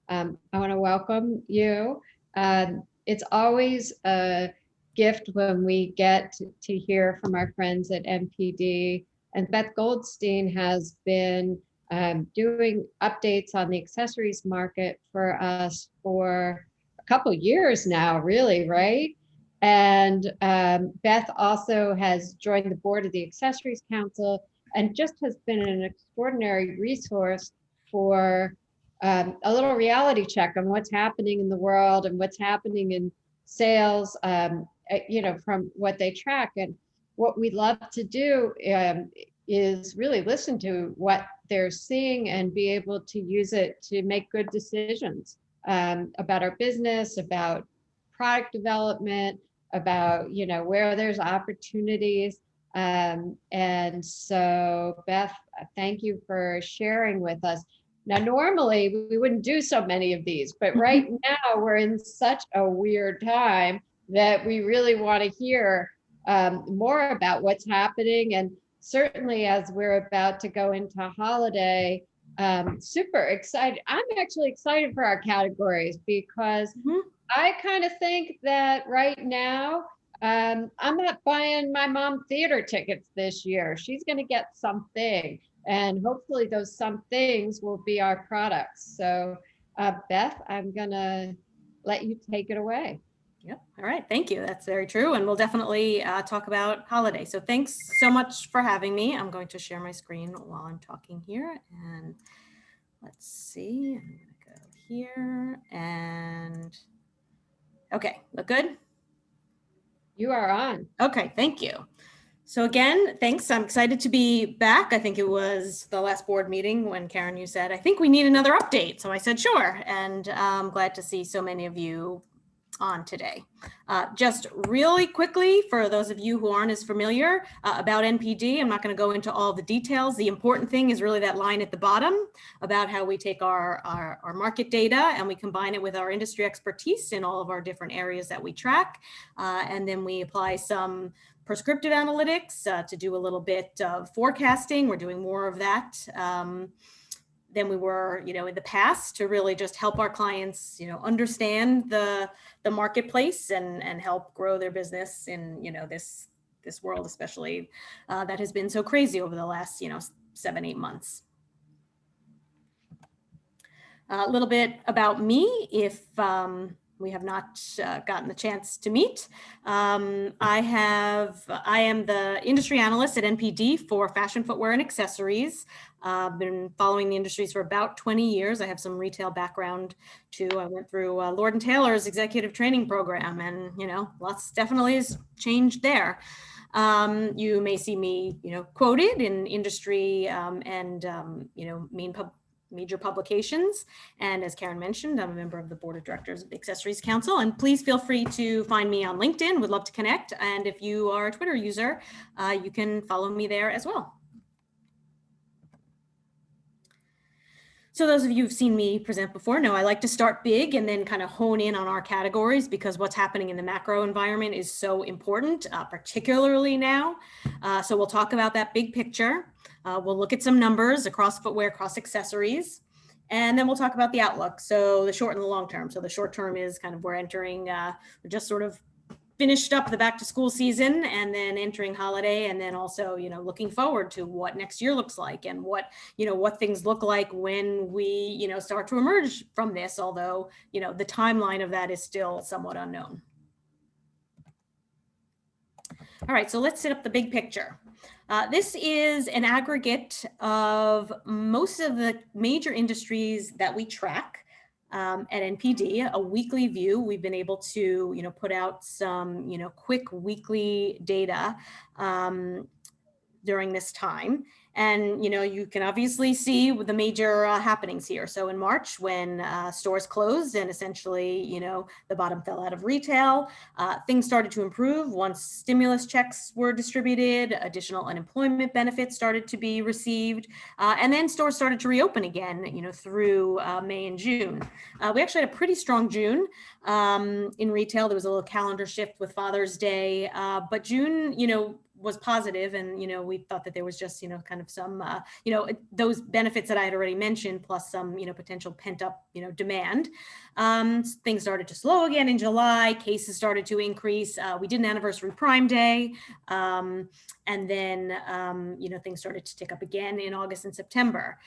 I want to welcome you. It's always a gift when we get to hear from our friends at NPD. And Beth Goldstein has been doing updates on the accessories market for us for a couple years now, really, right? And Beth also has joined the board of the Accessories Council and just has been an extraordinary resource for a little reality check on what's happening in the world and what's happening in sales, from what they track. And what we love to do is really listen to what they're seeing and be able to use it to make good decisions about our business, about product development, about where there's opportunities. And so, Beth, thank you for sharing with us. Now, normally we wouldn't do so many of these, but right now we're in such a weird time that we really want to hear more about what's happening. And certainly as we're about to go into holiday, super excited. I'm actually excited for our categories because I kind of think that right now, I'm not buying my mom theater tickets this year. She's going to get something. And hopefully those some things will be our products. So Beth, I'm going to let you take it away. Yep. All right. Thank you. That's very true. And we'll definitely talk about holiday. So thanks so much for having me. I'm going to share my screen while I'm talking here. And let's see. I'm going to go here and okay. Look good? You are on. Okay. Thank you. So again, thanks. I'm excited to be back. I think it was the last board meeting when Karen, you said, I think we need another update. So I said, sure. And I'm glad to see so many of you on today. Just really quickly, for those of you who aren't as familiar about NPD, I'm not going to go into all the details. The important thing is really that line at the bottom about how we take our market data and we combine it with our industry expertise in all of our different areas that we track. And then we apply some prescriptive analytics to do a little bit of forecasting. We're doing more of that than we were, in the past, to really just help our clients, understand the marketplace and help grow their business in, this world, especially that has been so crazy over the last, 7-8 months. A little bit about me, if we have not gotten the chance to meet. I am the industry analyst at NPD for fashion, footwear, and accessories. I've been following the industries for about 20 years. I have some retail background too. I went through Lord & Taylor's executive training program, and lots definitely has changed there. You may see me, quoted in industry and major publications. And as Karen mentioned, I'm a member of the board of directors of the Accessories Council. And please feel free to find me on LinkedIn. Would love to connect. And if you are a Twitter user, you can follow me there as well. So those of you who've seen me present before know I like to start big and then kind of hone in on our categories, because what's happening in the macro environment is so important, particularly now. So we'll talk about that big picture. We'll look at some numbers across footwear, across accessories, and then we'll talk about the outlook. So the short and the long term. So the short term is kind of we're entering, we're just sort of finished up the back to school season and then entering holiday, and then also, looking forward to what next year looks like and what things look like when we, start to emerge from this, although, the timeline of that is still somewhat unknown. All right, so let's set up the big picture. This is an aggregate of most of the major industries that we track. At NPD, a weekly view. We've been able to, put out some, quick weekly data during this time. And, you can obviously see the major happenings here. So in March, when stores closed and essentially, the bottom fell out of retail, things started to improve once stimulus checks were distributed, additional unemployment benefits started to be received, and then stores started to reopen again, through May and June. We actually had a pretty strong June in retail. There was a little calendar shift with Father's Day, but June, was positive, and we thought that there was just kind of some those benefits that I had already mentioned, plus some potential pent up demand. Things started to slow again in July. Cases started to increase. We did an anniversary Prime Day, and then things started to tick up again in August and September.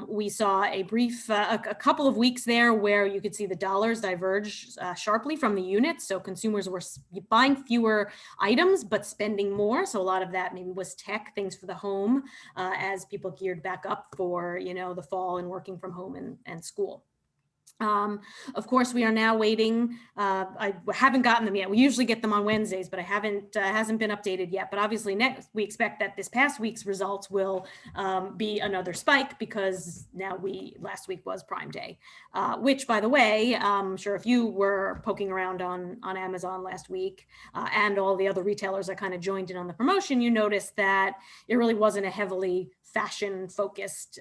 We saw a brief a couple of weeks there where you could see the dollars diverge sharply from the units. So consumers were buying fewer items but spending more. So a lot of that maybe was tech, things for the home, as people geared back up for the fall and working from home and school. Of course, we are now waiting. I haven't gotten them yet. We usually get them on Wednesdays, but I haven't, hasn't been updated yet. But obviously next, we expect that this past week's results will be another spike, because now last week was Prime Day, which, by the way, I'm sure if you were poking around on Amazon last week and all the other retailers that kind of joined in on the promotion, you noticed that it really wasn't a heavily fashion focused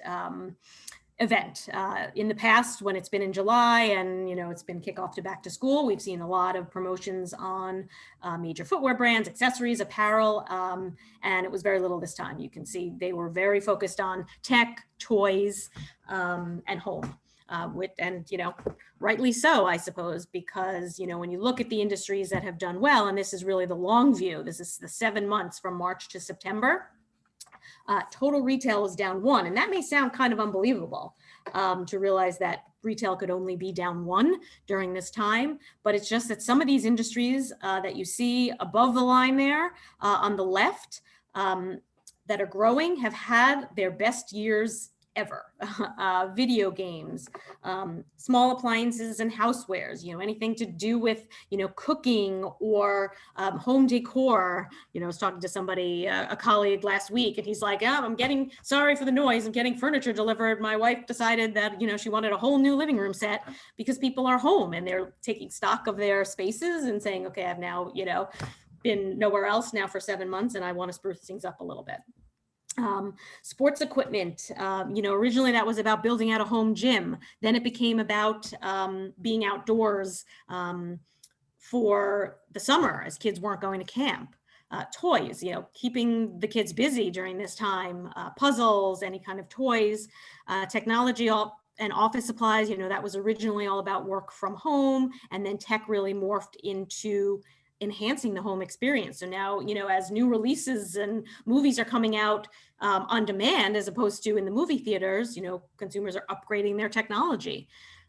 event. In the past, when it's been in July and it's been kickoff to back to school, we've seen a lot of promotions on major footwear brands, accessories, apparel, and it was very little this time. You can see they were very focused on tech, toys, and home. And rightly so, I suppose, because when you look at the industries that have done well, and this is really the long view, this is the 7 months from March to September. Total retail is down 1. And that may sound kind of unbelievable to realize that retail could only be down 1 during this time. But it's just that some of these industries that you see above the line there on the left that are growing have had their best years ever. Video games, small appliances and housewares, anything to do with, cooking or home decor. I was talking to somebody, a colleague last week, and he's like, oh, sorry for the noise, I'm getting furniture delivered. My wife decided that, she wanted a whole new living room set because people are home and they're taking stock of their spaces and saying, okay, I've now, been nowhere else now for 7 months and I want to spruce things up a little bit. Sports equipment, originally that was about building out a home gym. Then it became about being outdoors for the summer as kids weren't going to camp. Toys, keeping the kids busy during this time, puzzles, any kind of toys, technology, and office supplies, that was originally all about work from home, and then tech really morphed into enhancing the home experience. So now, as new releases and movies are coming out on demand, as opposed to in the movie theaters, consumers are upgrading their technology.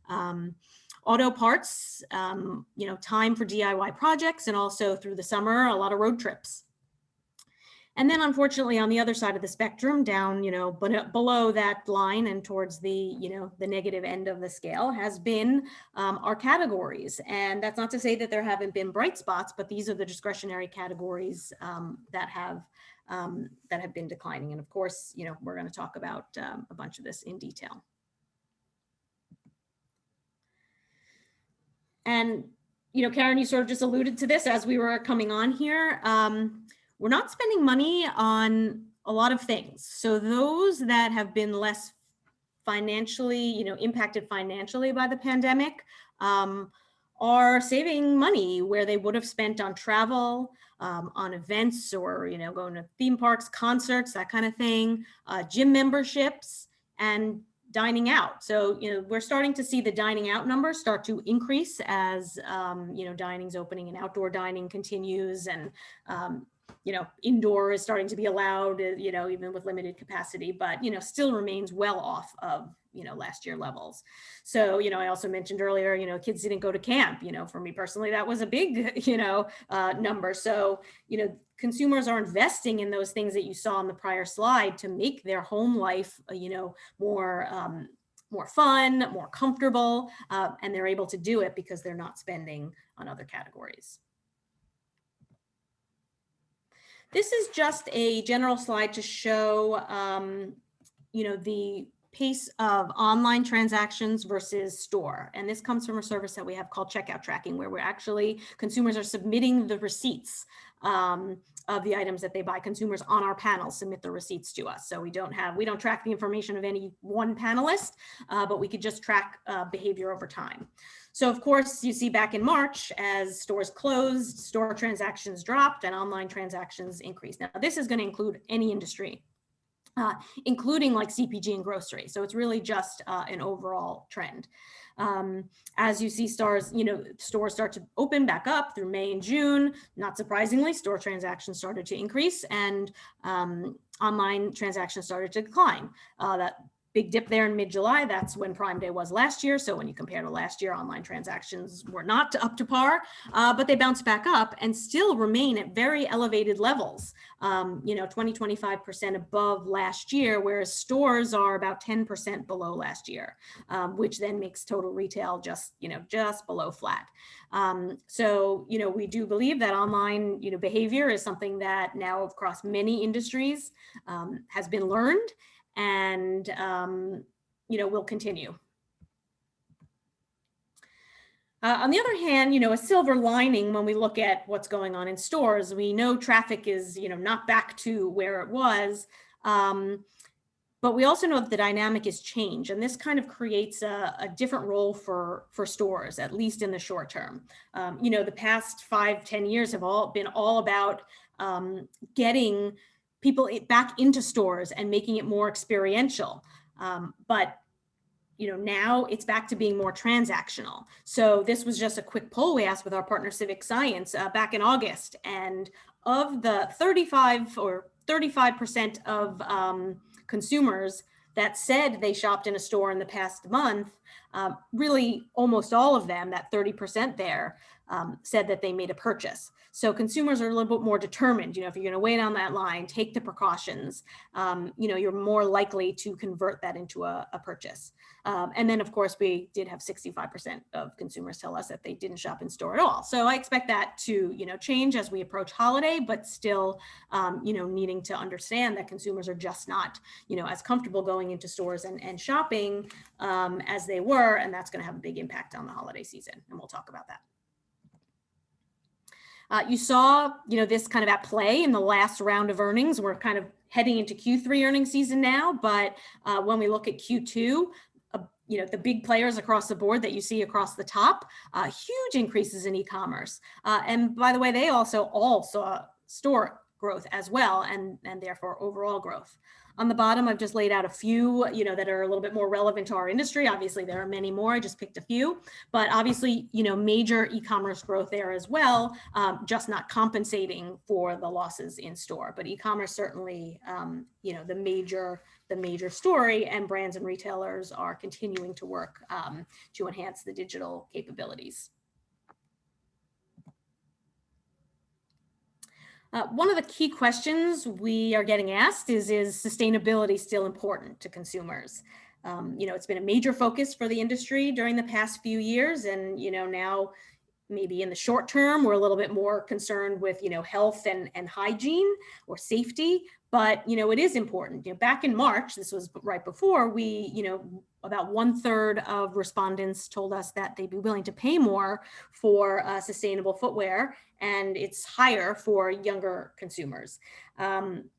Auto parts, time for DIY projects, and also through the summer, a lot of road trips. And then unfortunately on the other side of the spectrum, down, below that line and towards the, the negative end of the scale has been our categories. And that's not to say that there haven't been bright spots, but these are the discretionary categories that have been declining. And of course, we're going to talk about a bunch of this in detail. And, Karen, you sort of just alluded to this as we were coming on here. We're not spending money on a lot of things. So those that have been less financially, impacted financially by the pandemic are saving money where they would have spent on travel, on events, or, going to theme parks, concerts, that kind of thing, gym memberships, and dining out. So, we're starting to see the dining out numbers start to increase as, dining's opening and outdoor dining continues, and indoor is starting to be allowed, even with limited capacity, but, still remains well off of, last year levels. So, I also mentioned earlier, kids didn't go to camp. For me personally, that was a big, number. So, consumers are investing in those things that you saw on the prior slide to make their home life, more fun, more comfortable, and they're able to do it because they're not spending on other categories. This is just a general slide to show, the pace of online transactions versus store. And this comes from a service that we have called checkout tracking, where consumers are submitting the receipts of the items that they buy. Consumers on our panel submit the receipts to us. So we don't track the information of any one panelist, but we could just track behavior over time. So of course, you see back in March, as stores closed, store transactions dropped and online transactions increased. Now, this is going to include any industry, including like CPG and grocery. So it's really just an overall trend. As you see stores start to open back up through May and June, not surprisingly, store transactions started to increase and online transactions started to decline. That big dip there in mid-July, that's when Prime Day was last year. So when you compare to last year, online transactions were not up to par, but they bounced back up and still remain at very elevated levels, 20-25% above last year, whereas stores are about 10% below last year, which then makes total retail just below flat. So, we do believe that online, behavior is something that now across many industries has been learned and, will continue. On the other hand, a silver lining when we look at what's going on in stores, we know traffic is, not back to where it was, but we also know that the dynamic has changed, and this kind of creates a different role for stores, at least in the short term. The past 5-10 years have all been about getting people back into stores and making it more experiential. But now it's back to being more transactional. So this was just a quick poll we asked with our partner Civic Science back in August. And of the 35% of consumers that said they shopped in a store in the past month, really almost all of them, that 30% there, said that they made a purchase. So consumers are a little bit more determined. If you're going to wait on that line, take the precautions, you're more likely to convert that into a purchase. And then, of course, we did have 65% of consumers tell us that they didn't shop in store at all. So I expect that to, change as we approach holiday, but still, needing to understand that consumers are just not, as comfortable going into stores and shopping as they were, and that's going to have a big impact on the holiday season. And we'll talk about that. You saw, this kind of at play in the last round of earnings. We're kind of heading into Q3 earnings season now, but when we look at Q2, the big players across the board that you see across the top, huge increases in e-commerce. And by the way, they also all saw store growth as well, and therefore overall growth. On the bottom, I've just laid out a few, that are a little bit more relevant to our industry. Obviously, there are many more. I just picked a few, but obviously, major e-commerce growth there as well, just not compensating for the losses in store. But e-commerce certainly, the major story, and brands and retailers are continuing to work to enhance the digital capabilities. One of the key questions we are getting asked is sustainability still important to consumers? It's been a major focus for the industry during the past few years, and now maybe in the short term we're a little bit more concerned with health and hygiene or safety, but it is important. Back in March, this was right before we, about 1/3 of respondents told us that they'd be willing to pay more for sustainable footwear, and it's higher for younger consumers. And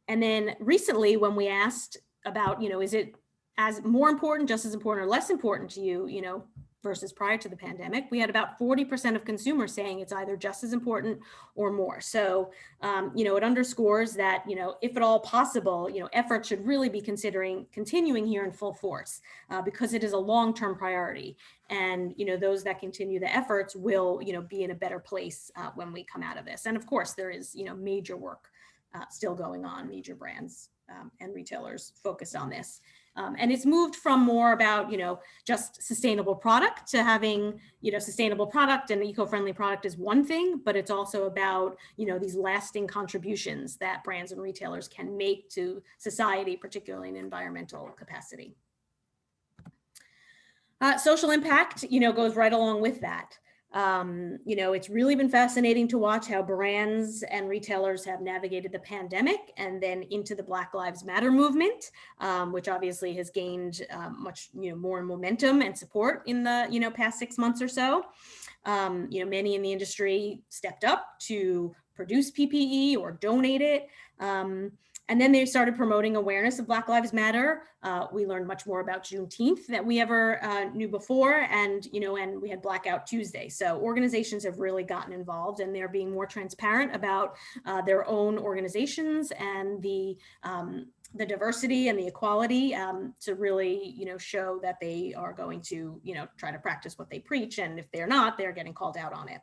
then recently, when we asked about, is it as more important, just as important, or less important to you, versus prior to the pandemic, we had about 40% of consumers saying it's either just as important or more. So, it underscores that, if at all possible, efforts should really be considering continuing here in full force, because it is a long-term priority. And, those that continue the efforts will, be in a better place when we come out of this. And of course, there is, major work still going on, major brands and retailers focused on this. And it's moved from more about, just sustainable product to having, sustainable product and eco-friendly product is one thing, but it's also about, these lasting contributions that brands and retailers can make to society, particularly in environmental capacity. Social impact, goes right along with that. You know, it's really been fascinating to watch how brands and retailers have navigated the pandemic and then into the Black Lives Matter movement, which obviously has gained much, you know, more momentum and support in the, you know, past 6 months or so. You know, many in the industry stepped up to produce PPE or donate it. And then they started promoting awareness of Black Lives Matter. We learned much more about Juneteenth that we ever knew before, and you know, and we had Blackout Tuesday. So organizations have really gotten involved, and they're being more transparent about their own organizations and the diversity and the equality to really, you know, show that they are going to, you know, try to practice what they preach, and if they're not, they're getting called out on it.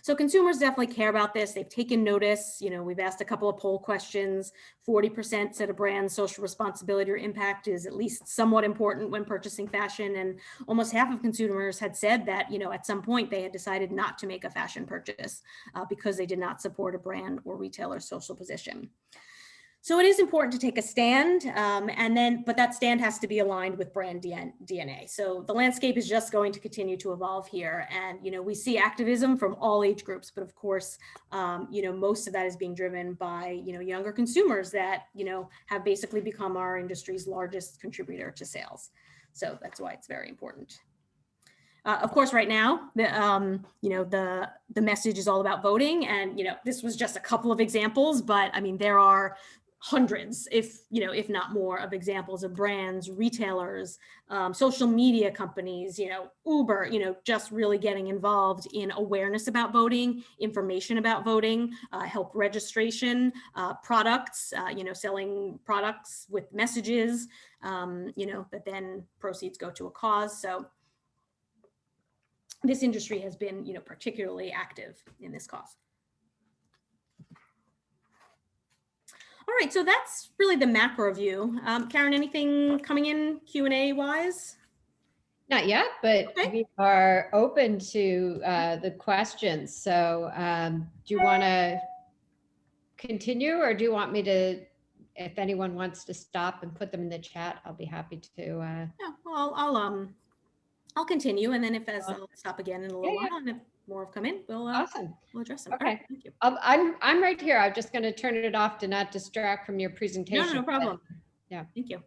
So consumers definitely care about this. They've taken notice. You know, we've asked a couple of poll questions. 40% said a brand's social responsibility or impact is at least somewhat important when purchasing fashion. And almost half of consumers had said that, you know, at some point they had decided not to make a fashion purchase because they did not support a brand or retailer's social position. So it is important to take a stand, but that stand has to be aligned with brand DNA. So the landscape is just going to continue to evolve here. And, you know, we see activism from all age groups, but of course, you know, most of that is being driven by, you know, younger consumers that, you know, have basically become our industry's largest contributor to sales. So that's why it's very important. Of course, right now, you know, the message is all about voting, and you know, this was just a couple of examples, but I mean, there are hundreds, if not more, of examples of brands, retailers, social media companies, you know, Uber, you know, just really getting involved in awareness about voting, information about voting, help registration, products, you know, selling products with messages, you know, that then proceeds go to a cause. So this industry has been, you know, particularly active in this cause. All right, so that's really the macro view. Karen, anything coming in Q&A wise? Not yet, but Okay. we are open to the questions. So do you want to continue, or do you want me to, if anyone wants to stop and put them in the chat, I'll be happy to. Yeah, well, I'll continue, and then if I'll stop again in a little while, and if more have come in, we'll address them. Okay, right, thank you. I'm right here. I'm just going to turn it off to not distract from your presentation. No problem. Yeah, thank you.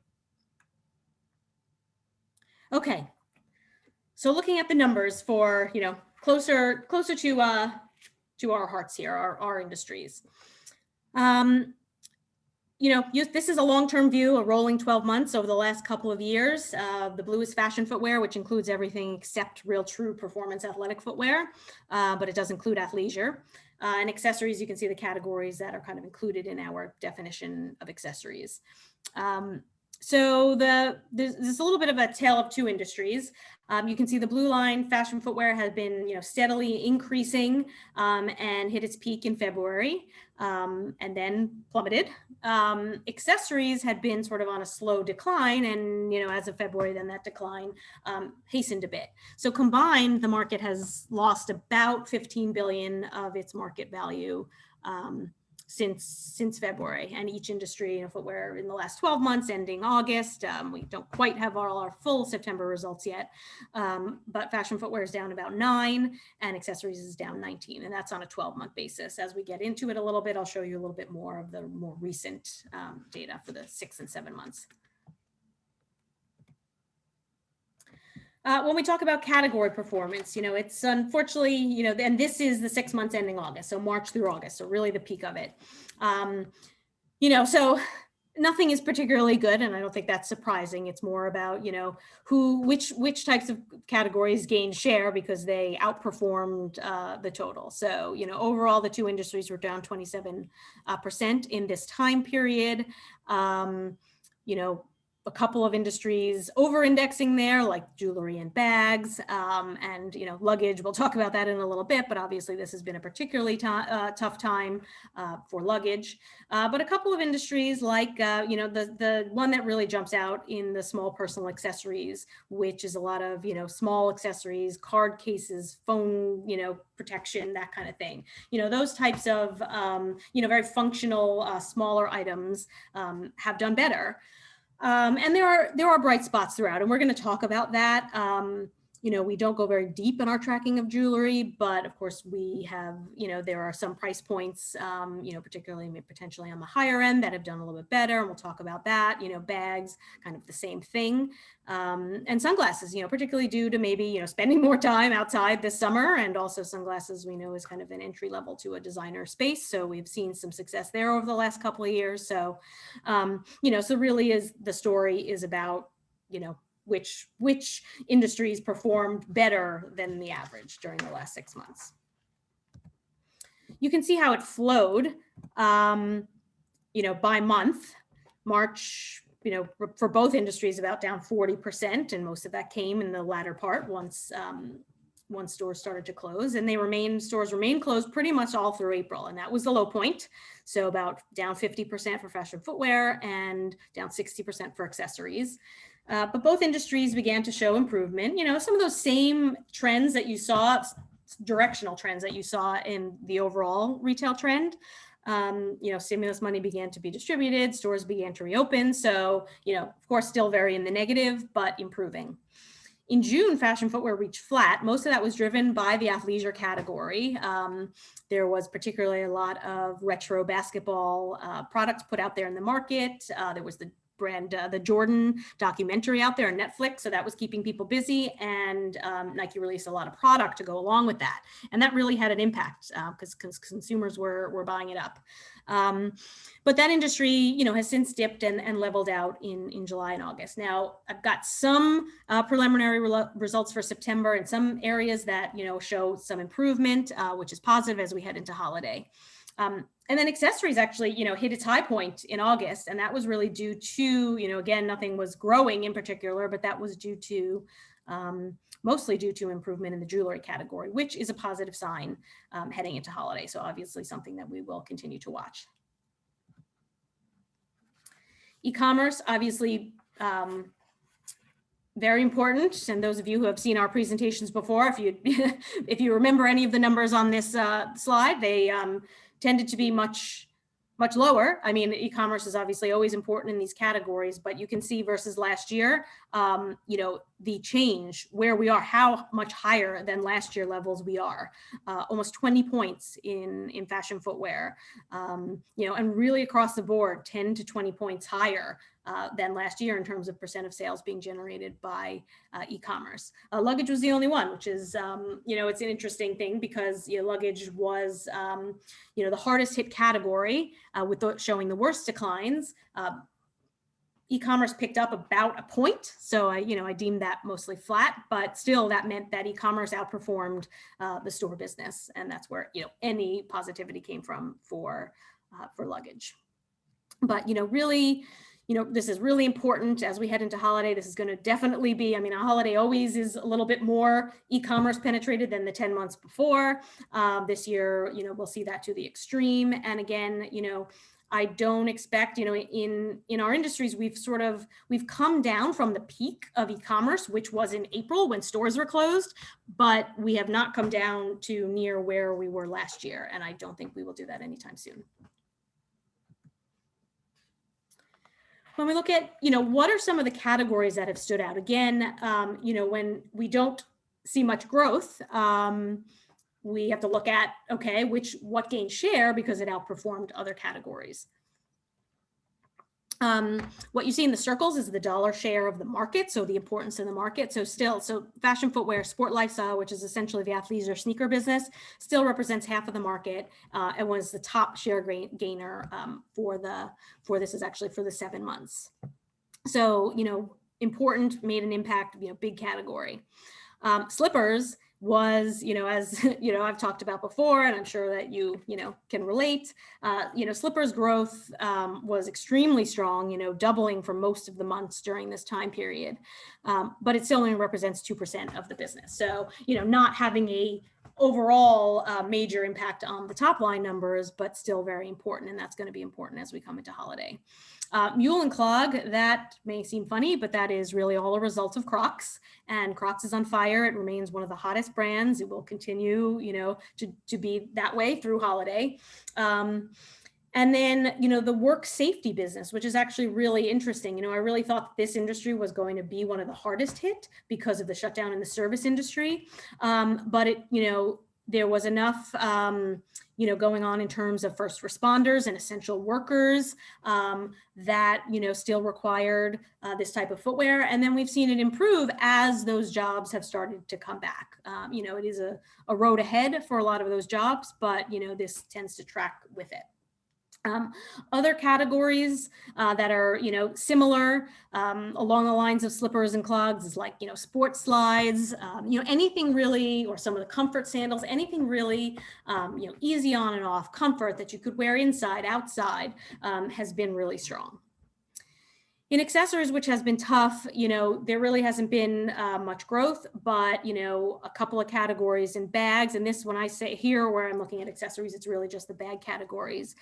Okay, so looking at the numbers for, you know, closer to our hearts here, our industries. You know, this is a long-term view, a rolling 12 months over the last couple of years. The blue is fashion footwear, which includes everything except real true performance athletic footwear, but it does include athleisure. And accessories, you can see the categories that are kind of included in our definition of accessories. So there's a little bit of a tale of two industries. You can see the blue line, fashion footwear, has been, you know, steadily increasing and hit its peak in February and then plummeted. Accessories had been sort of on a slow decline, and you know, as of February, then that decline hastened a bit. So combined, the market has lost about 15 billion of its market value since February, and each industry, you know, footwear in the last 12 months ending August. We don't quite have all our full September results yet, but fashion footwear is down about 9 and accessories is down 19, and that's on a 12-month basis. As we get into it a little bit, I'll show you a little bit more of the more recent data for the 6 and 7 months. When we talk about category performance, you know, it's unfortunately, you know, and this is the 6 months ending August, so March through August, so really the peak of it. You know, so nothing is particularly good, and I don't think that's surprising. It's more about, you know, which types of categories gained share because they outperformed the total. So, you know, overall, the two industries were down 27% in this time period. You know, a couple of industries over-indexing there, like jewelry and bags, and you know, luggage. We'll talk about that in a little bit, but obviously this has been a particularly tough time for luggage. But a couple of industries, like you know, the one that really jumps out in the small personal accessories, which is a lot of, you know, small accessories, card cases, phone, you know, protection, that kind of thing. You know, those types of you know, very functional smaller items have done better. And there are bright spots throughout, and we're going to talk about that. We don't go very deep in our tracking of jewelry, but of course we have, there are some price points, particularly potentially on the higher end that have done a little bit better. And we'll talk about that, bags, kind of the same thing. And sunglasses, particularly due to maybe, spending more time outside this summer, and also sunglasses we know is kind of an entry level to a designer space. So we've seen some success there over the last couple of years. So, so really the story is about, which industries performed better than the average during the last 6 months. You can see how it flowed, by month. March, for both industries, about down 40%, and most of that came in the latter part once stores started to close, and stores remained closed pretty much all through April, and that was the low point. So about down 50% for fashion footwear and down 60% for accessories. But both industries began to show improvement. Some of those same trends that you saw, directional trends that you saw in the overall retail trend. Stimulus money began to be distributed, stores began to reopen. So, of course, still very in the negative, but improving. In June, fashion footwear reached flat. Most of that was driven by the athleisure category. There was particularly a lot of retro basketball products put out there in the market. There was the brand, the Jordan documentary out there on Netflix. So that was keeping people busy, and Nike released a lot of product to go along with that. And that really had an impact because consumers were buying it up. But that industry, has since dipped and leveled out in July and August. Now, I've got some preliminary results for September in some areas that, show some improvement, which is positive as we head into holiday. And then accessories actually, hit its high point in August, and that was really due to, again, nothing was growing in particular, but that was due to, mostly due to improvement in the jewelry category, which is a positive sign heading into holiday. So obviously something that we will continue to watch. E-commerce, obviously, very important. And those of you who have seen our presentations before, if you remember any of the numbers on this slide, they tended to be much lower. I mean, e-commerce is obviously always important in these categories, but you can see versus last year, the change where we are, how much higher than last year levels we are, almost 20 points in fashion footwear, and really across the board, 10 to 20 points higher than last year in terms of percent of sales being generated by e-commerce. Luggage was the only one, which is, it's an interesting thing because luggage was, the hardest hit category with showing the worst declines. E-commerce picked up about a point. So I deemed that mostly flat, but still that meant that e-commerce outperformed the store business. And that's where, any positivity came from for luggage. But, really, this is really important as we head into holiday. This is going to definitely be, a holiday always is a little bit more e-commerce penetrated than the 10 months before. This year, we'll see that to the extreme. And again, I don't expect, in our industries, we've come down from the peak of e-commerce, which was in April when stores were closed, but we have not come down to near where we were last year. And I don't think we will do that anytime soon. When we look at, what are some of the categories that have stood out? Again, when we don't see much growth, we have to look at, okay, what gained share because it outperformed other categories. What you see in the circles is the dollar share of the market, so the importance in the market. So fashion footwear, sport lifestyle, which is essentially the athleisure sneaker business, still represents half of the market and was the top share gainer for this is actually for the 7 months. So, important, made an impact, big category. Slippers was, as I've talked about before, and I'm sure that you can relate. Slippers growth was extremely strong, doubling for most of the months during this time period, but it still only represents 2% of the business. So, not having a overall major impact on the top line numbers, but still very important, and that's going to be important as we come into holiday. Mule and clog, that may seem funny, but that is really all a result of Crocs, and Crocs is on fire. It remains one of the hottest brands. It will continue, to be that way through holiday. And then, the work safety business, which is actually really interesting. I really thought this industry was going to be one of the hardest hit because of the shutdown in the service industry. But there was enough, going on in terms of first responders and essential workers that, still required this type of footwear. And then we've seen it improve as those jobs have started to come back. It is a road ahead for a lot of those jobs, but, this tends to track with it. Other categories that are, similar along the lines of slippers and clogs is like, sports slides, anything really, or some of the comfort sandals, anything really, easy on and off comfort that you could wear inside, outside, has been really strong. In accessories, which has been tough, there really hasn't been much growth, but, a couple of categories in bags. And this, when I say here where I'm looking at accessories, it's really just the bag categories.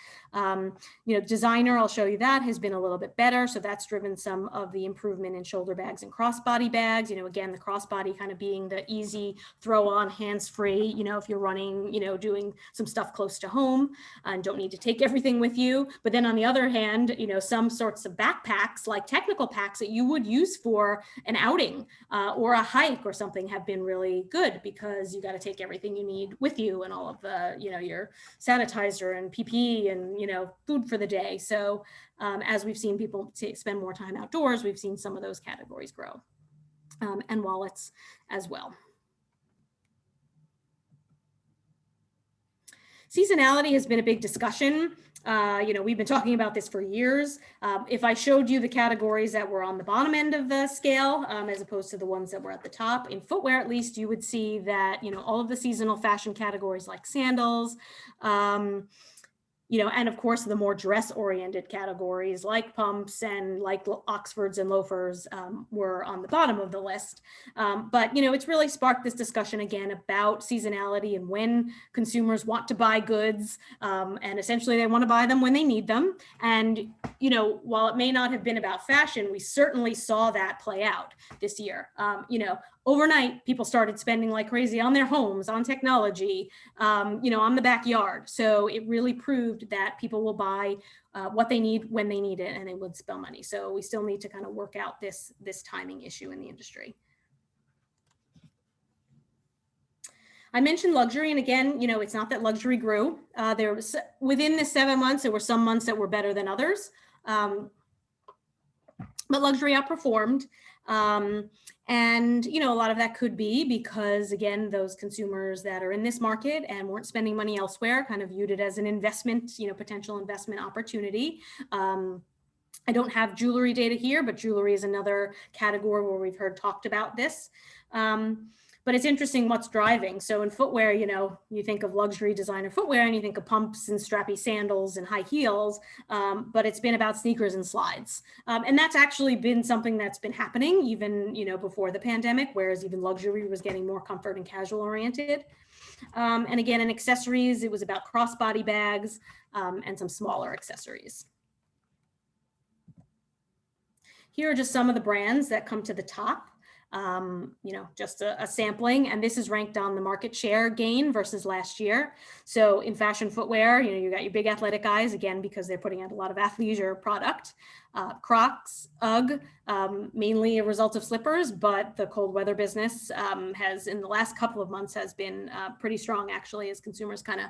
Designer, I'll show you that, has been a little bit better. So that's driven some of the improvement in shoulder bags and crossbody bags. Again, the crossbody kind of being the easy throw on, hands-free, if you're running, doing some stuff close to home and don't need to take everything with you. But then on the other hand, some sorts of backpacks, like technical packs that you would use for an outing or a hike or something, have been really good because you got to take everything you need with you and all of the, your sanitizer and PPE and, food for the day. So as we've seen people spend more time outdoors, we've seen some of those categories grow, and wallets as well. Seasonality has been a big discussion. We've been talking about this for years. If I showed you the categories that were on the bottom end of the scale, as opposed to the ones that were at the top, in footwear at least, you would see that, all of the seasonal fashion categories like sandals, and of course the more dress-oriented categories like pumps and like Oxfords and loafers were on the bottom of the list. But it's really sparked this discussion again about seasonality and when consumers want to buy goods, and essentially they want to buy them when they need them. And while it may not have been about fashion, we certainly saw that play out this year. Overnight, people started spending like crazy on their homes, on technology, on the backyard. So it really proved that people will buy what they need when they need it, and they would spend money. So we still need to kind of work out this timing issue in the industry. I mentioned luxury, and again, it's not that luxury grew. There was, within the 7 months, there were some months that were better than others, but luxury outperformed. And, a lot of that could be because, again, those consumers that are in this market and weren't spending money elsewhere kind of viewed it as an investment, potential investment opportunity. I don't have jewelry data here, but jewelry is another category where we've heard talked about this. But it's interesting what's driving. So in footwear, you think of luxury designer footwear and you think of pumps and strappy sandals and high heels, but it's been about sneakers and slides. And that's actually been something that's been happening even, before the pandemic, whereas even luxury was getting more comfort and casual oriented. And again, in accessories, it was about crossbody bags and some smaller accessories. Here are just some of the brands that come to the top. Just a sampling, and this is ranked on the market share gain versus last year. So in fashion footwear, you got your big athletic guys, again, because they're putting out a lot of athleisure product. Crocs, UGG, mainly a result of slippers, but the cold weather business has, in the last couple of months, has been pretty strong, actually, as consumers kind of,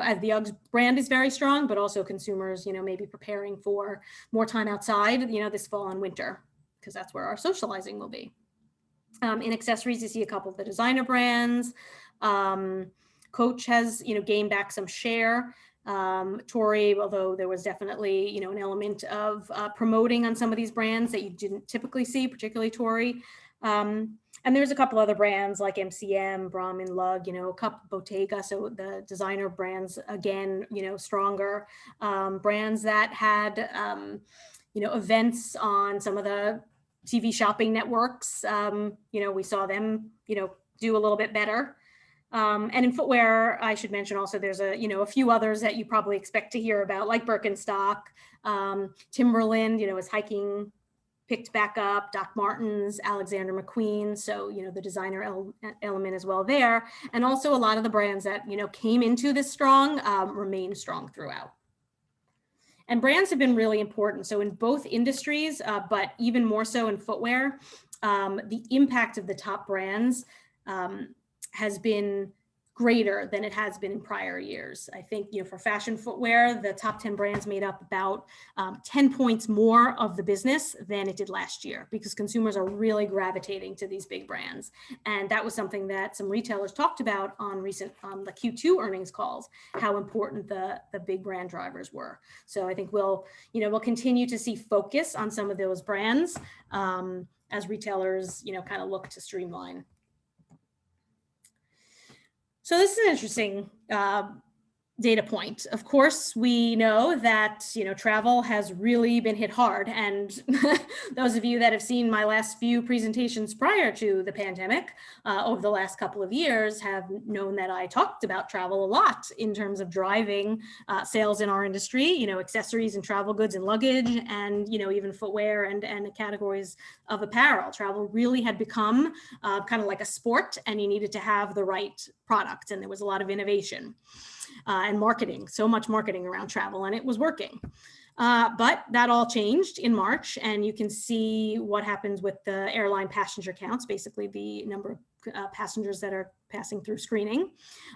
as the UGG brand is very strong, but also consumers, maybe preparing for more time outside, this fall and winter, because that's where our socializing will be. In accessories, you see a couple of the designer brands. Coach has, gained back some share. Tory, although there was definitely, an element of promoting on some of these brands that you didn't typically see, particularly Tory. And there's a couple other brands like MCM, Brahmin, Lug, a couple Bottega. So the designer brands, again, stronger. Brands that had, events on some of the TV shopping networks, we saw them, do a little bit better. And in footwear, I should mention also there's a few others that you probably expect to hear about, like Birkenstock, Timberland, is hiking picked back up, Doc Martens, Alexander McQueen. So, the designer element as well there. And also a lot of the brands that, came into this strong remain strong throughout. And brands have been really important. So in both industries, but even more so in footwear, the impact of the top brands has been greater than it has been in prior years. I think, for fashion footwear, the top 10 brands made up about 10 points more of the business than it did last year, because consumers are really gravitating to these big brands. And that was something that some retailers talked about on the Q2 earnings calls, how important the big brand drivers were. So I think we'll continue to see focus on some of those brands as retailers, kind of look to streamline. So this is an interesting data point. Of course, we know that, travel has really been hit hard. And those of you that have seen my last few presentations prior to the pandemic over the last couple of years have known that I talked about travel a lot in terms of driving sales in our industry, accessories and travel goods and luggage, and, even footwear and the categories of apparel. Travel really had become kind of like a sport, and you needed to have the right product. And there was a lot of innovation. And marketing, so much marketing around travel, and it was working. But that all changed in March, and you can see what happens with the airline passenger counts, basically the number of passengers that are passing through screening.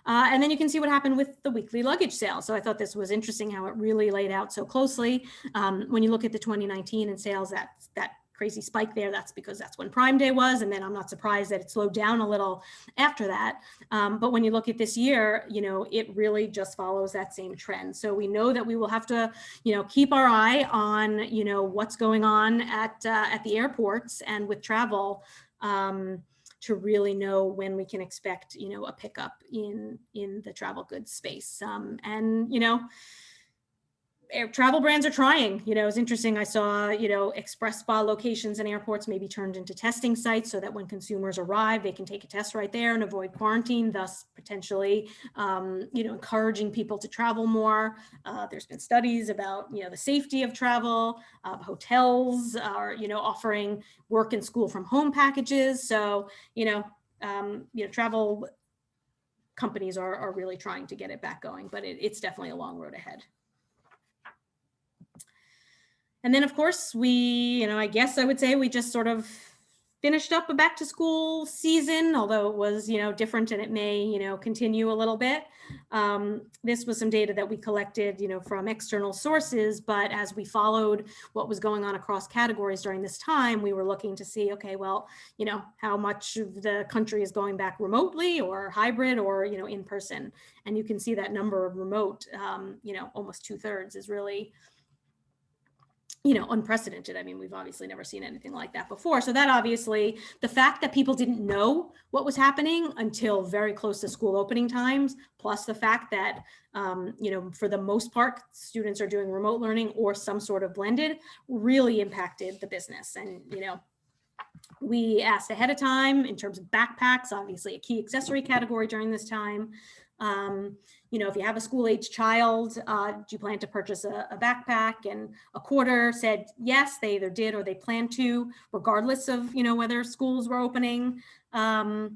And then you can see what happened with the weekly luggage sales. So I thought this was interesting how it really laid out so closely. When you look at the 2019 and sales, that crazy spike there, that's because that's when Prime Day was. And then I'm not surprised that it slowed down a little after that. But when you look at this year, it really just follows that same trend. So we know that we will have to, keep our eye on, what's going on at the airports and with travel to really know when we can expect, a pickup in the travel goods space. Travel brands are trying. It's interesting. I saw, express spa locations in airports may be turned into testing sites so that when consumers arrive, they can take a test right there and avoid quarantine, thus potentially, encouraging people to travel more. There's been studies about, the safety of travel. Hotels are, offering work and school from home packages. So, travel companies are really trying to get it back going, but it's definitely a long road ahead. And then, of course, I guess I would say we just sort of finished up a back to school season, although it was, different, and it may, continue a little bit. This was some data that we collected, from external sources, but as we followed what was going on across categories during this time, we were looking to see, okay, well, how much of the country is going back remotely or hybrid or, in person. And you can see that number of remote, almost 2/3 is really, unprecedented. I mean, we've obviously never seen anything like that before. So that obviously, the fact that people didn't know what was happening until very close to school opening times, plus the fact that, for the most part, students are doing remote learning or some sort of blended, really impacted the business. And, we asked ahead of time in terms of backpacks, obviously a key accessory category during this time. If you have a school-age child, do you plan to purchase a backpack? And a quarter said yes, they either did or they plan to, regardless of, whether schools were opening. But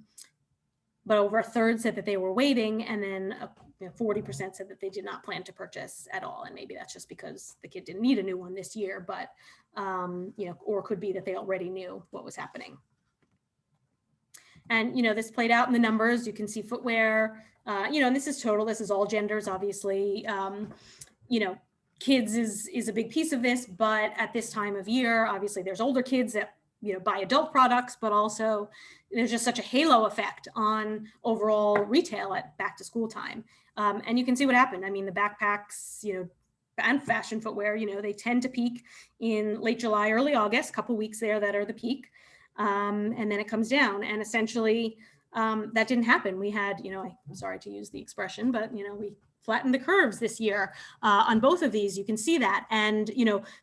over a third said that they were waiting, and then 40% said that they did not plan to purchase at all. And maybe that's just because the kid didn't need a new one this year, but, or it could be that they already knew what was happening. And, this played out in the numbers. You can see footwear, and this is total, this is all genders, obviously. Kids is a big piece of this, but at this time of year, obviously there's older kids that, buy adult products, but also there's just such a halo effect on overall retail at back to school time. And you can see what happened. I mean, the backpacks, and fashion footwear, they tend to peak in late July, early August, couple weeks there that are the peak. And then it comes down, and essentially that didn't happen. We had, I'm sorry to use the expression, but, we flattened the curves this year on both of these. You can see that. And,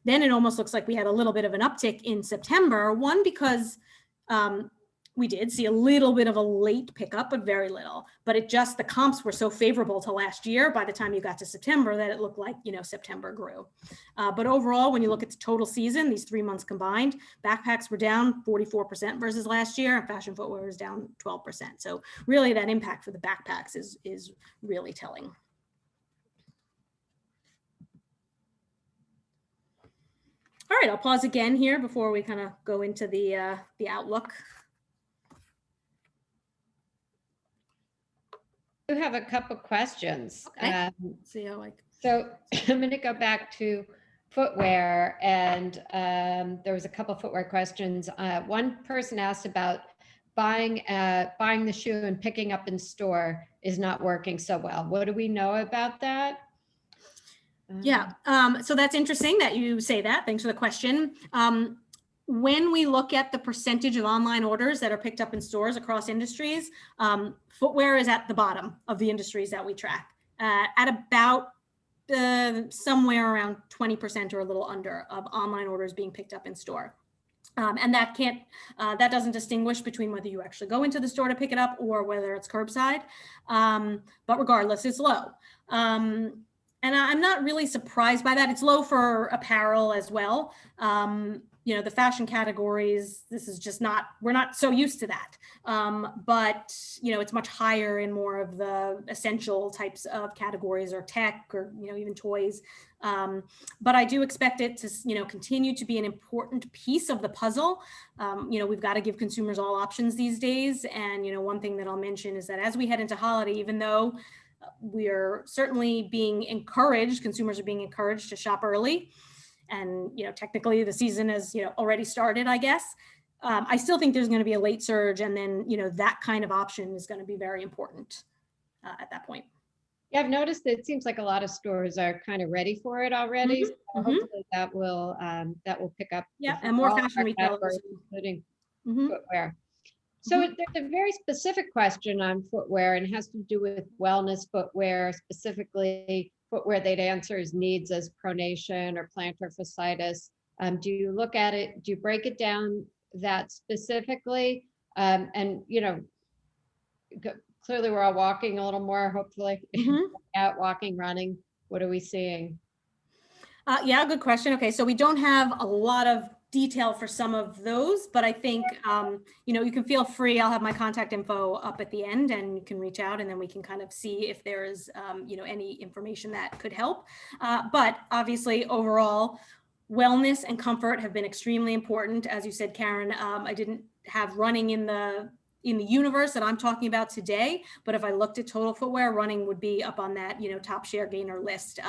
then it almost looks like we had a little bit of an uptick in September, one, because we did see a little bit of a late pickup, but very little. But the comps were so favorable to last year by the time you got to September that it looked like, September grew. But overall, when you look at the total season, these 3 months combined, backpacks were down 44% versus last year, and fashion footwear was down 12%. So really that impact for the backpacks is really telling. All right, I'll pause again here before we kind of go into the outlook. I do have a couple questions. Okay. See how So I'm going to go back to footwear, and there was a couple footwear questions. One person asked about buying the shoe and picking up in store is not working so well. What do we know about that? Yeah, so that's interesting that you say that. Thanks for the question. When we look at the percentage of online orders that are picked up in stores across industries, footwear is at the bottom of the industries that we track, at about somewhere around 20% or a little under of online orders being picked up in store. And that doesn't distinguish between whether you actually go into the store to pick it up or whether it's curbside. But regardless, it's low. And I'm not really surprised by that. It's low for apparel as well. The fashion categories, this is just we're not so used to that. But, it's much higher in more of the essential types of categories or tech or, even toys. But I do expect it to, continue to be an important piece of the puzzle. We've got to give consumers all options these days. And, one thing that I'll mention is that as we head into holiday, even though we are certainly being encouraged, consumers are being encouraged to shop early. And, technically the season has, already started, I guess. I still think there's going to be a late surge. And then, that kind of option is going to be very important at that point. Yeah, I've noticed that it seems like a lot of stores are kind of ready for it already. So hopefully that will pick up. Yeah, and more fashion retailers, including footwear. So there's a very specific question on footwear, and it has to do with wellness footwear, specifically footwear that answers needs as pronation or plantar fasciitis. Do you look at it? Do you break it down that specifically? And clearly we're all walking a little more, hopefully, out walking, running. What are we seeing? Yeah, good question. Okay, so we don't have a lot of detail for some of those, but I think, you can feel free. I'll have my contact info up at the end and you can reach out and then we can kind of see if there is, any information that could help. But obviously overall, wellness and comfort have been extremely important. As you said, Karen, I didn't have running in the universe that I'm talking about today, but if I looked at total footwear, running would be up on that, top share gainer list.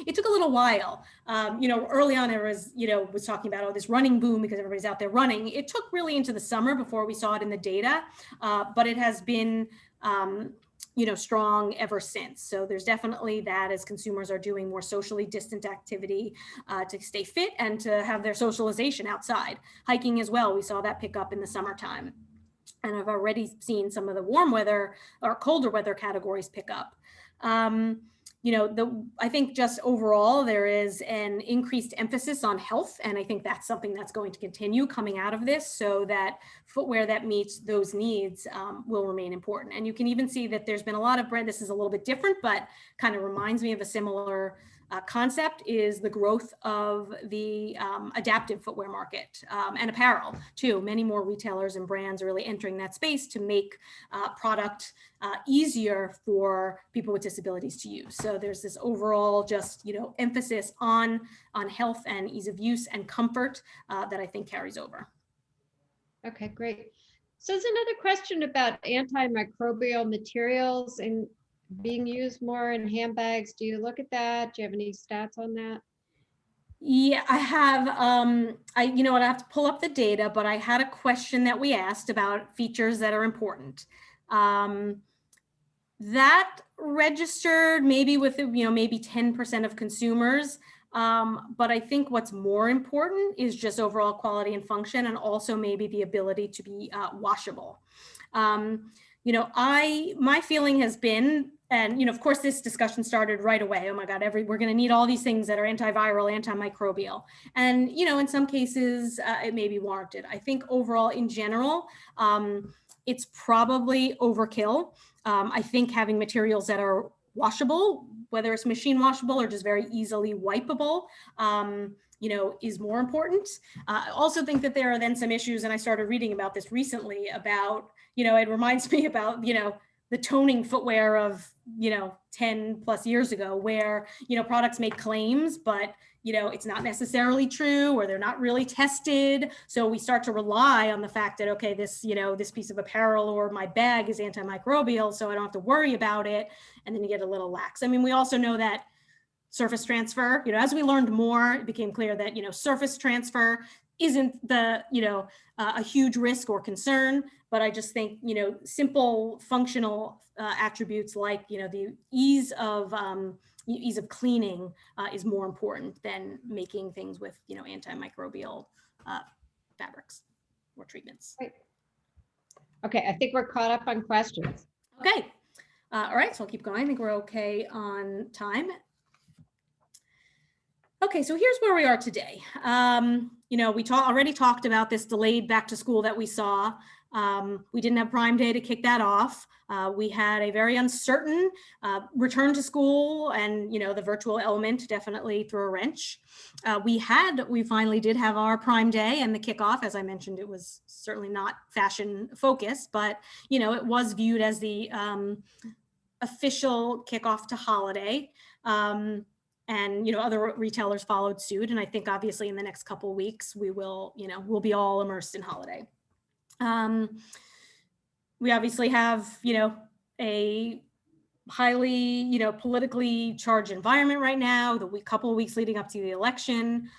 It took a little while. Early on, there was talking about this running boom because everybody's out there running. It took really into the summer before we saw it in the data, but it has been, strong ever since. So there's definitely that as consumers are doing more socially distant activity to stay fit and to have their socialization outside. Hiking as well, we saw that pick up in the summertime. And I've already seen some of the warm weather or colder weather categories pick up. I think just overall, there is an increased emphasis on health. And I think that's something that's going to continue coming out of this so that footwear that meets those needs will remain important. And you can even see that there's been a lot of brand, this is a little bit different, but kind of reminds me of a similar concept is the growth of the adaptive footwear market and apparel too. Many more retailers and brands are really entering that space to make product easier for people with disabilities to use. So there's this overall just, emphasis on health and ease of use and comfort that I think carries over. Okay, great. So there's another question about antimicrobial materials and being used more in handbags. Do you look at that? Do you have any stats on that? Yeah, I have. I have to pull up the data, but I had a question that we asked about features that are important. That registered maybe with, maybe 10% of consumers. But I think what's more important is just overall quality and function, and also maybe the ability to be washable. My feeling has been, and of course this discussion started right away. Oh my God, we're going to need all these things that are antiviral, antimicrobial, and in some cases it may be warranted. I think overall, in general, it's probably overkill. I think having materials that are washable, whether it's machine washable or just very easily wipeable, is more important. I also think that there are then some issues, and I started reading about this recently about, it reminds me about, the toning footwear of, 10 plus years ago where, products make claims, but, it's not necessarily true, or they're not really tested. So we start to rely on the fact that, okay, this, this piece of apparel or my bag is antimicrobial, so I don't have to worry about it. And then you get a little lax. I mean, we also know that surface transfer, as we learned more, it became clear that, surface transfer isn't the, a huge risk or concern. But I just think, simple functional attributes like, the ease of cleaning is more important than making things with, antimicrobial fabrics or treatments. Right. Okay, I think we're caught up on questions. Okay. All right, so I'll keep going. I think we're okay on time. Okay, so here's where we are today. We already talked about this delayed back to school that we saw. We didn't have Prime Day to kick that off. We had a very uncertain return to school, and the virtual element definitely threw a wrench. We finally did have our Prime Day and the kickoff. As I mentioned, it was certainly not fashion focused, but it was viewed as the official kickoff to holiday. And other retailers followed suit, and I think obviously in the next couple of weeks we will, we'll be all immersed in holiday. We obviously have, a highly, politically charged environment right now. The couple of weeks leading up to the election,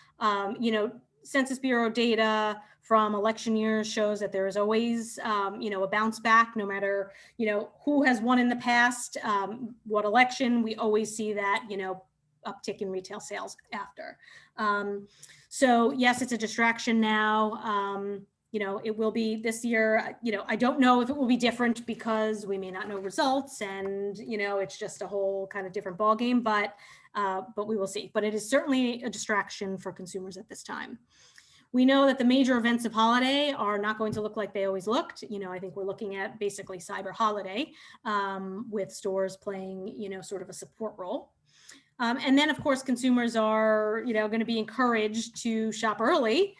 Census Bureau data from election years shows that there is always, a bounce back, no matter, who has won in the past, what election. We always see that, uptick in retail sales after. So yes, it's a distraction now. It will be this year. I don't know if it will be different because we may not know results, and it's just a whole kind of different ballgame. But we will see. But it is certainly a distraction for consumers at this time. We know that the major events of holiday are not going to look like they always looked. I think we're looking at basically cyber holiday, with stores playing, sort of a support role. And then, of course, consumers are, going to be encouraged to shop early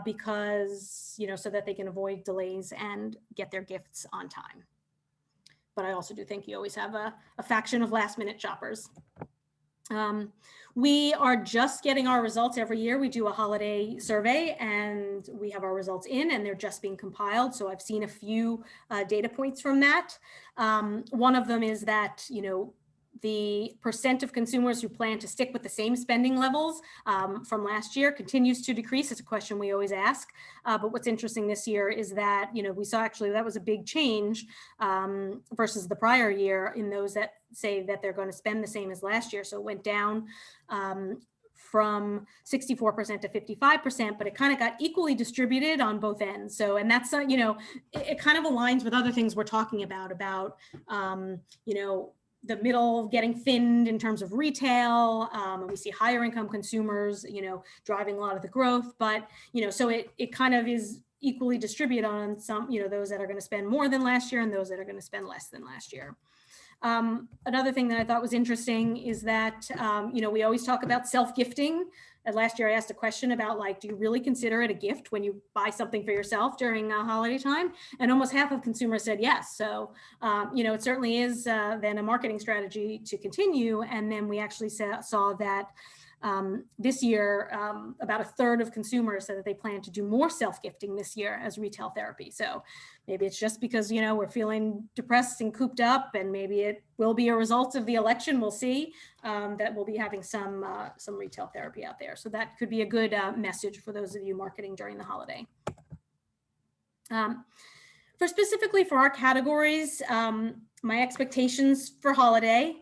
because, so that they can avoid delays and get their gifts on time. But I also do think you always have a faction of last minute shoppers. We are just getting our results every year. We do a holiday survey and we have our results in, and they're just being compiled. So I've seen a few data points from that. One of them is that, the percent of consumers who plan to stick with the same spending levels from last year continues to decrease. It's a question we always ask. But what's interesting this year is that, we saw actually that was a big change versus the prior year in those that say that they're going to spend the same as last year. So it went down from 64% to 55%, but it kind of got equally distributed on both ends. So, and that's, it kind of aligns with other things we're talking about, the middle getting thinned in terms of retail. And we see higher income consumers, driving a lot of the growth, but, so it kind of is equally distributed on some, those that are going to spend more than last year and those that are going to spend less than last year. Another thing that I thought was interesting is that, we always talk about self-gifting. And last year I asked a question about, like, do you really consider it a gift when you buy something for yourself during holiday time? And almost half of consumers said yes. So, it certainly is then a marketing strategy to continue. And then we actually saw that this year, about a third of consumers said that they plan to do more self-gifting this year as retail therapy. So maybe it's just because, we're feeling depressed and cooped up, and maybe it will be a result of the election. We'll see that we'll be having some retail therapy out there. So that could be a good message for those of you marketing during the holiday. Specifically for our categories, my expectations for holiday,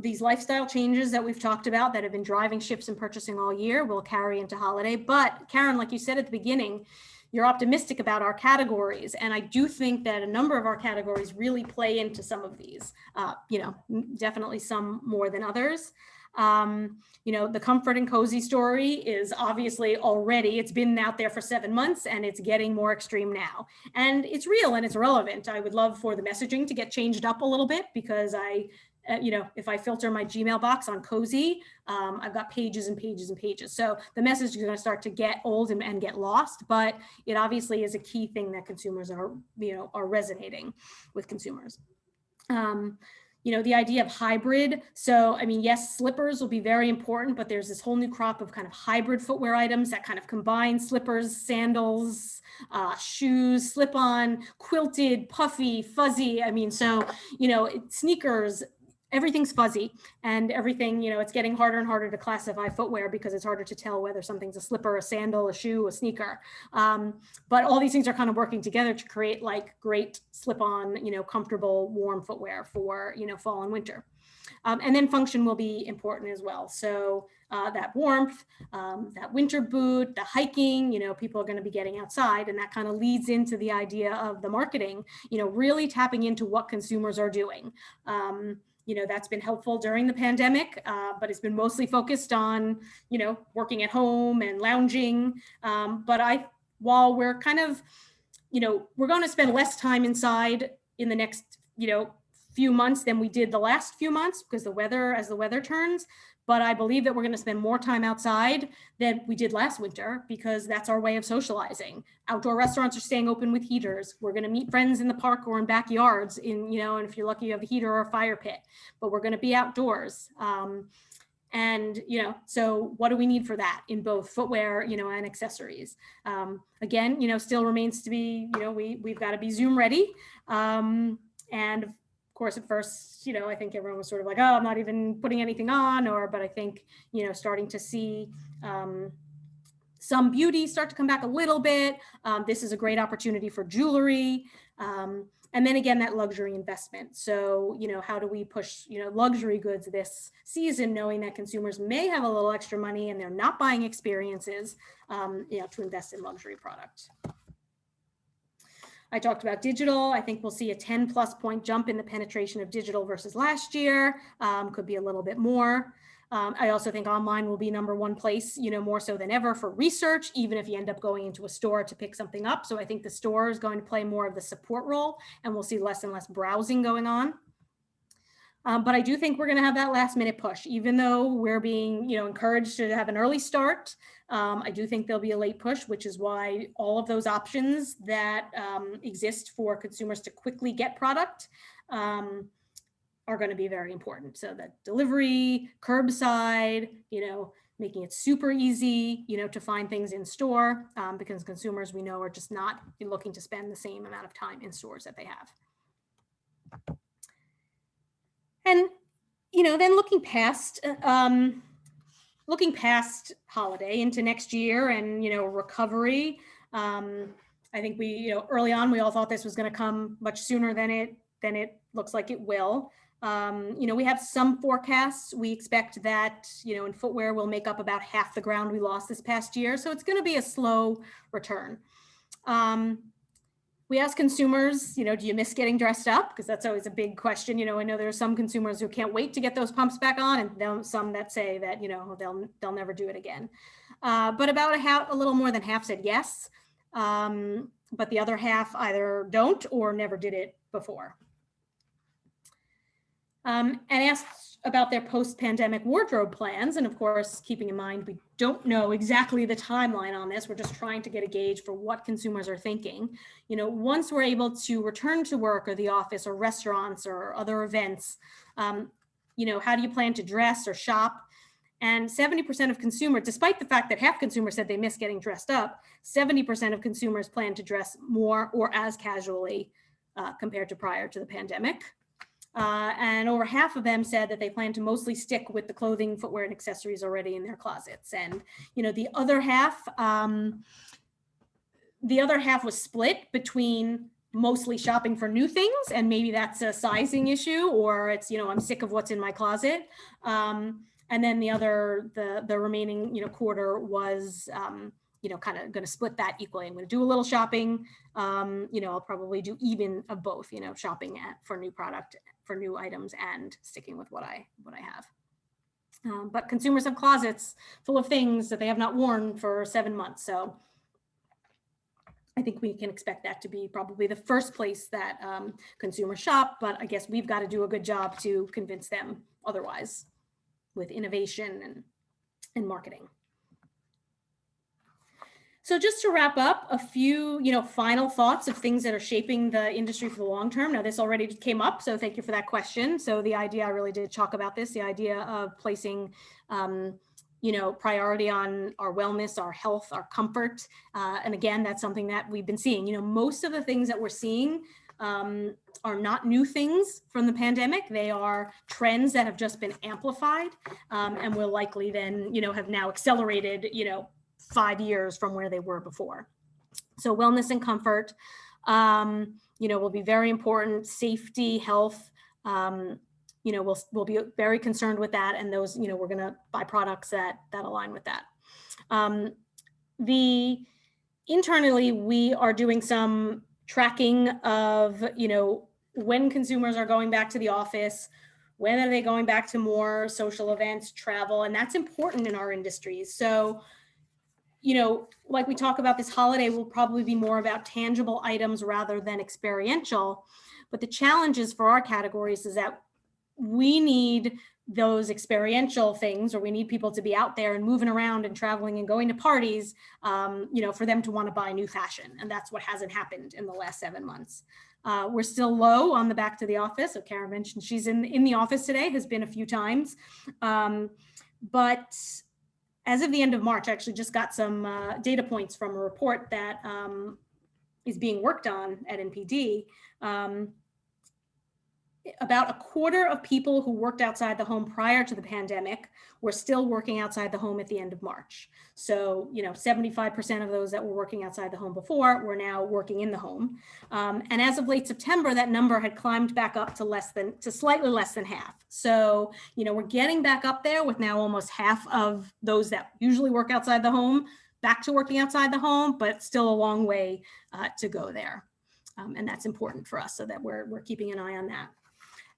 these lifestyle changes that we've talked about that have been driving shifts in purchasing all year will carry into holiday. But Karen, like you said at the beginning, you're optimistic about our categories. And I do think that a number of our categories really play into some of these, definitely some more than others. The comfort and cozy story is obviously already, it's been out there for 7 months and it's getting more extreme now. And it's real and it's relevant. I would love for the messaging to get changed up a little bit, because if I filter my Gmail box on cozy, I've got pages and pages and pages. So the message is going to start to get old and get lost, but it obviously is a key thing that consumers are resonating with consumers. the idea of hybrid. So, I mean, yes, slippers will be very important, but there's this whole new crop of kind of hybrid footwear items that kind of combine slippers, sandals, shoes, slip-on, quilted, puffy, fuzzy. I mean, so, sneakers, everything's fuzzy, and everything, it's getting harder and harder to classify footwear because it's harder to tell whether something's a slipper, a sandal, a shoe, a sneaker. But all these things are kind of working together to create like great slip-on, comfortable, warm footwear for, fall and winter. And then function will be important as well. So that warmth, that winter boot, the hiking, people are going to be getting outside, and that kind of leads into the idea of the marketing, really tapping into what consumers are doing. That's been helpful during the pandemic, but it's been mostly focused on, working at home and lounging. While we're kind of, we're going to spend less time inside in the next, few months than we did the last few months because as the weather turns, but I believe that we're going to spend more time outside than we did last winter because that's our way of socializing. Outdoor restaurants are staying open with heaters. We're going to meet friends in the park or in backyards and if you're lucky, you have a heater or a fire pit, but we're going to be outdoors. So what do we need for that in both footwear, and accessories? Again, still remains to be, we've got to be Zoom ready. And of course, at first, I think everyone was sort of like, oh, I'm not even putting anything on, but I think, starting to see some beauty start to come back a little bit. This is a great opportunity for jewelry. And then again, that luxury investment. So, how do we push, luxury goods this season, knowing that consumers may have a little extra money and they're not buying experiences, to invest in luxury product. I talked about digital. I think we'll see a 10+ point jump in the penetration of digital versus last year. Could be a little bit more. I also think online will be #1 place, more so than ever for research, even if you end up going into a store to pick something up. So I think the store is going to play more of the support role, and we'll see less and less browsing going on. But I do think we're going to have that last minute push, even though we're being, encouraged to have an early start. I do think there'll be a late push, which is why all of those options that exist for consumers to quickly get product are going to be very important. So that delivery, curbside, making it super easy, to find things in store, because consumers we know are just not looking to spend the same amount of time in stores that they have. And, then looking past holiday into next year and, recovery, I think we, early on, we all thought this was going to come much sooner than it looks like it will. We have some forecasts. We expect that, in footwear, we'll make up about half the ground we lost this past year. So it's going to be a slow return. We ask consumers, do you miss getting dressed up? Because that's always a big question. I know there are some consumers who can't wait to get those pumps back on, and some that say that, they'll never do it again. But about a little more than half said yes. But the other half either don't or never did it before. And asked about their post-pandemic wardrobe plans. And of course, keeping in mind, we don't know exactly the timeline on this. We're just trying to get a gauge for what consumers are thinking. Once we're able to return to work or the office or restaurants or other events, how do you plan to dress or shop? And 70% of consumers, despite the fact that half consumers said they miss getting dressed up, 70% of consumers plan to dress more or as casually compared to prior to the pandemic. And over half of them said that they plan to mostly stick with the clothing, footwear, and accessories already in their closets. And, the other half was split between mostly shopping for new things, and maybe that's a sizing issue, or it's, I'm sick of what's in my closet. And then the remaining, quarter was, kind of going to split that equally. I'm going to do a little shopping. I'll probably do even of both, shopping for new product, for new items, and sticking with what I have. But consumers have closets full of things that they have not worn for 7 months. So I think we can expect that to be probably the first place that consumers shop, but I guess we've got to do a good job to convince them otherwise with innovation and marketing. So just to wrap up, a few, final thoughts of things that are shaping the industry for the long term. Now, this already came up, so thank you for that question. So the idea, I really did talk about this, the idea of placing, priority on our wellness, our health, our comfort. And again, that's something that we've been seeing. Most of the things that we're seeing are not new things from the pandemic. They are trends that have just been amplified and will likely then, have now accelerated, 5 years from where they were before. So wellness and comfort, will be very important. Safety, health, we'll be very concerned with that. And those, we're going to buy products that align with that. Internally, we are doing some tracking of, when consumers are going back to the office, when are they going back to more social events, travel, and that's important in our industries. So, like we talk about, this holiday will probably be more about tangible items rather than experiential. But the challenges for our categories is that we need those experiential things, or we need people to be out there and moving around and traveling and going to parties, for them to want to buy new fashion. And that's what hasn't happened in the last 7 months. We're still low on the back to the office. So Karen mentioned she's in the office today, has been a few times. But as of the end of March, I actually just got some data points from a report that is being worked on at NPD. About a quarter of people who worked outside the home prior to the pandemic were still working outside the home at the end of March. So, 75% of those that were working outside the home before were now working in the home. And as of late September, that number had climbed back up to slightly less than half. So, we're getting back up there with now almost half of those that usually work outside the home back to working outside the home, but still a long way to go there. And that's important for us, so that we're keeping an eye on that.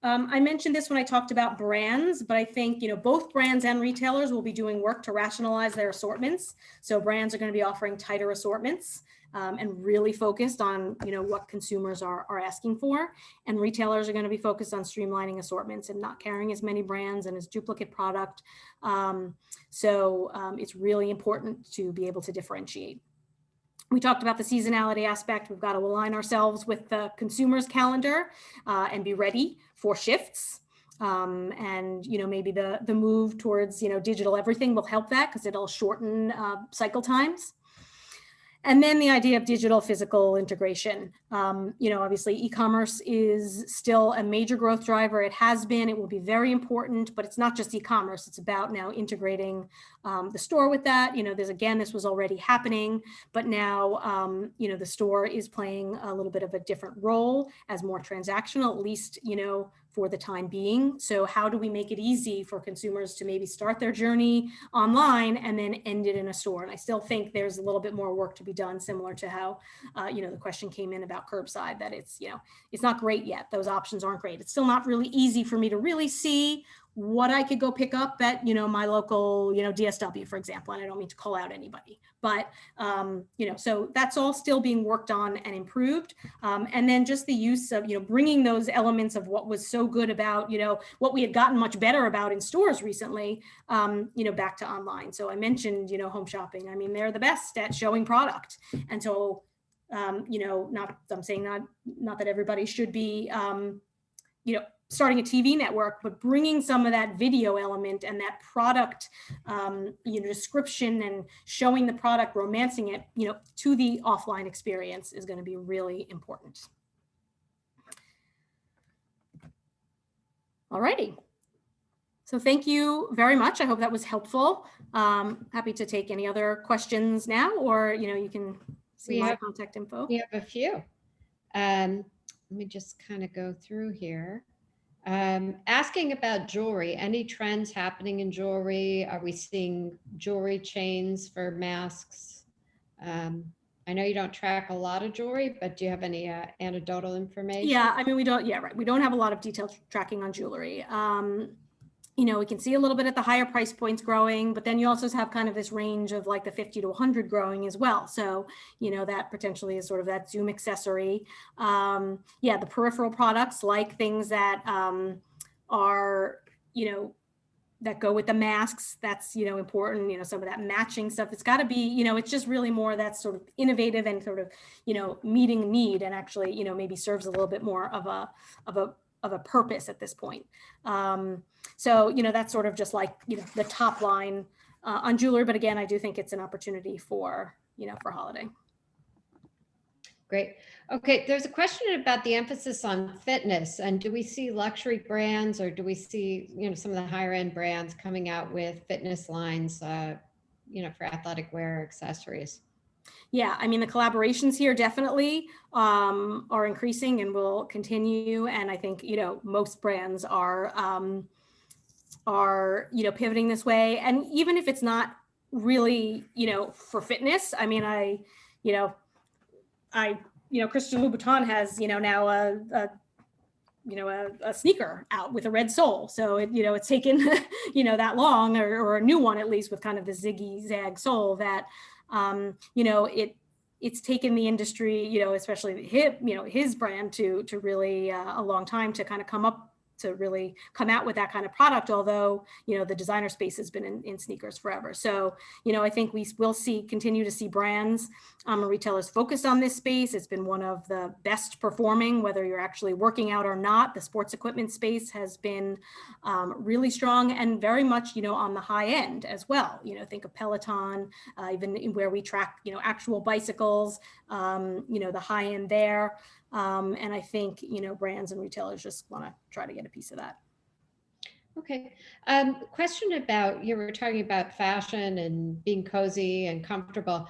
I mentioned this when I talked about brands, but I think, both brands and retailers will be doing work to rationalize their assortments. So brands are going to be offering tighter assortments and really focused on, what consumers are asking for. And retailers are going to be focused on streamlining assortments and not carrying as many brands and as duplicate product. So it's really important to be able to differentiate. We talked about the seasonality aspect. We've got to align ourselves with the consumer's calendar and be ready for shifts. And, maybe the move towards, digital everything will help that, because it'll shorten cycle times. And then the idea of digital physical integration. Obviously e-commerce is still a major growth driver. It has been, it will be very important, but it's not just e-commerce. It's about now integrating the store with that. This was already happening, but now, the store is playing a little bit of a different role as more transactional, at least, for the time being. So how do we make it easy for consumers to maybe start their journey online and then end it in a store? And I still think there's a little bit more work to be done, similar to how, the question came in about curbside, that it's not great yet. Those options aren't great. It's still not really easy for me to really see what I could go pick up at, my local, DSW, for example. And I don't mean to call out anybody, but, so that's all still being worked on and improved. And then just the use of, bringing those elements of what was so good about, what we had gotten much better about in stores recently, back to online. So I mentioned, home shopping. I mean, they're the best at showing product. And so, I'm saying not that everybody should be, starting a TV network, but bringing some of that video element and that product, description and showing the product, romancing it, to the offline experience is going to be really important. All righty. So thank you very much. I hope that was helpful. Happy to take any other questions now, or, you can see my contact info. We have a few. Let me just kind of go through here. Asking about jewelry, any trends happening in jewelry? Are we seeing jewelry chains for masks? I know you don't track a lot of jewelry, but do you have any anecdotal information? Yeah, I mean, we don't have a lot of detailed tracking on jewelry. We can see a little bit at the higher price points growing, but then you also have kind of this range of like the 50 to 100 growing as well. So, that potentially is sort of that Zoom accessory. The peripheral products, like things that are, that go with the masks. That's, important, some of that matching stuff. It's got to be, it's just really more that sort of innovative and sort of, meeting need, and actually, maybe serves a little bit more of a purpose at this point. So, that's sort of just like, the top line on jewelry. But again, I do think it's an opportunity for holiday. Great. Okay, there's a question about the emphasis on fitness, and do we see luxury brands, or do we see, some of the higher end brands coming out with fitness lines, for athletic wear accessories? Yeah, I mean, the collaborations here definitely are increasing and will continue. And I think, most brands are pivoting this way. And even if it's not really, for fitness, I mean, Christian Louboutin has, now a sneaker out with a red sole. So it's taken, that long, or a new one, at least, with kind of the ziggy zag sole that, it's taken the industry, especially his brand to really a long time to kind of really come out with that kind of product, although, the designer space has been in sneakers forever. So, I think we will continue to see brands and retailers focused on this space. It's been one of the best performing, whether you're actually working out or not. The sports equipment space has been really strong, and very much, on the high end as well. Think of Peloton, even where we track, actual bicycles, the high end there. And I think, brands and retailers just want to try to get a piece of that. Okay. Question about, you were talking about fashion and being cozy and comfortable.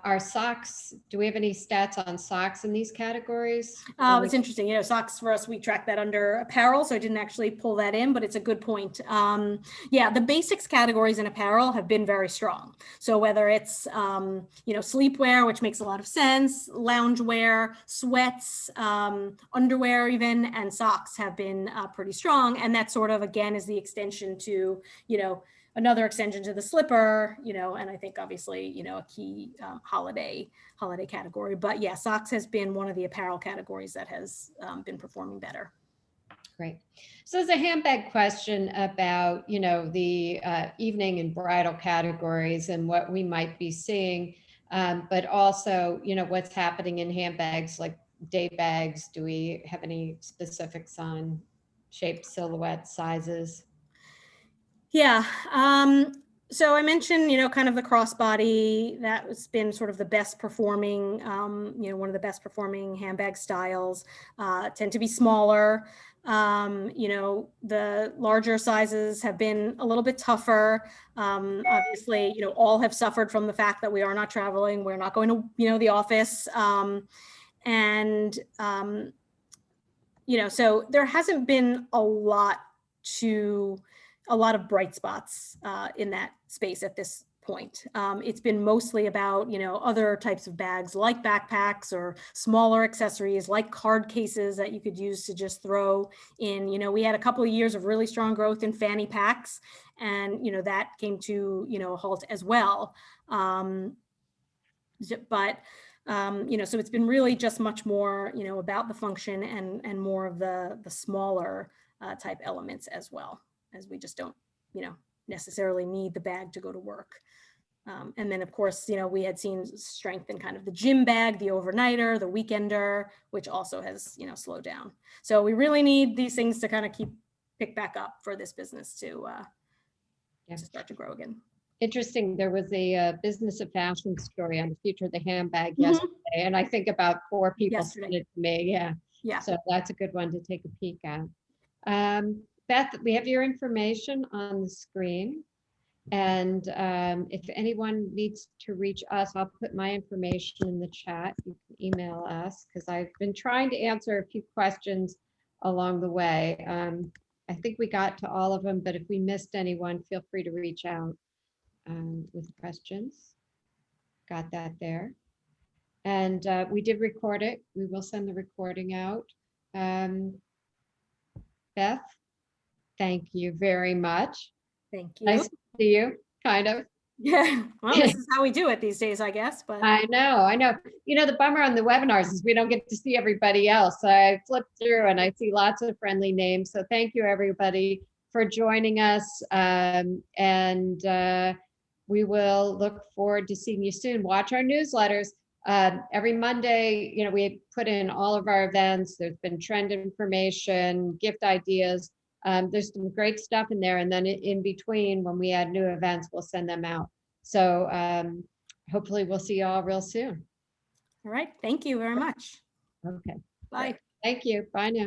Are socks, do we have any stats on socks in these categories? It's interesting. Socks for us, we track that under apparel, so I didn't actually pull that in, but it's a good point. Yeah, the basics categories in apparel have been very strong. So whether it's, sleepwear, which makes a lot of sense, loungewear, sweats, underwear even, and socks have been pretty strong. And that sort of, again, is the extension to, another extension to the slipper, and I think obviously, a key holiday category. But yeah, socks has been one of the apparel categories that has been performing better. Great. So there's a handbag question about, the evening and bridal categories and what we might be seeing, but also, what's happening in handbags, like day bags. Do we have any specifics on shape, silhouette, sizes? Yeah. So I mentioned, kind of the crossbody, that has been sort of the best performing, one of the best performing handbag styles, tend to be smaller. The larger sizes have been a little bit tougher. Obviously, all have suffered from the fact that we are not traveling. We're not going to, the office. So there hasn't been a lot of bright spots in that space at this point. It's been mostly about, other types of bags like backpacks or smaller accessories like card cases that you could use to just throw in. We had a couple of years of really strong growth in fanny packs, and, that came to, a halt as well. So it's been really just much more, about the function and more of the smaller type elements as well, as we just don't, necessarily need the bag to go to work. And then of course, we had seen strength in kind of the gym bag, the overnighter, the weekender, which also has, slowed down. So we really need these things to kind of pick back up for this business to start to grow again. Interesting. There was a business of fashion story on the future of the handbag yesterday, and I think about 4 people sent it to me. Yeah. So that's a good one to take a peek at. Beth, we have your information on the screen. And if anyone needs to reach us, I'll put my information in the chat. You can email us, because I've been trying to answer a few questions along the way. I think we got to all of them, but if we missed anyone, feel free to reach out with questions. Got that there. And we did record it. We will send the recording out. Beth, thank you very much. Thank you. Nice to see you, kind of. Yeah, well, this is how we do it these days, I guess. But I know. The bummer on the webinars is we don't get to see everybody else. I flipped through and I see lots of friendly names. So thank you, everybody, for joining us. And we will look forward to seeing you soon. Watch our newsletters. Every Monday, we put in all of our events. There's been trend information, gift ideas. There's some great stuff in there. And then in between, when we add new events, we'll send them out. So hopefully we'll see you all real soon. All right. Thank you very much. Okay. Bye. Thank you. Bye now.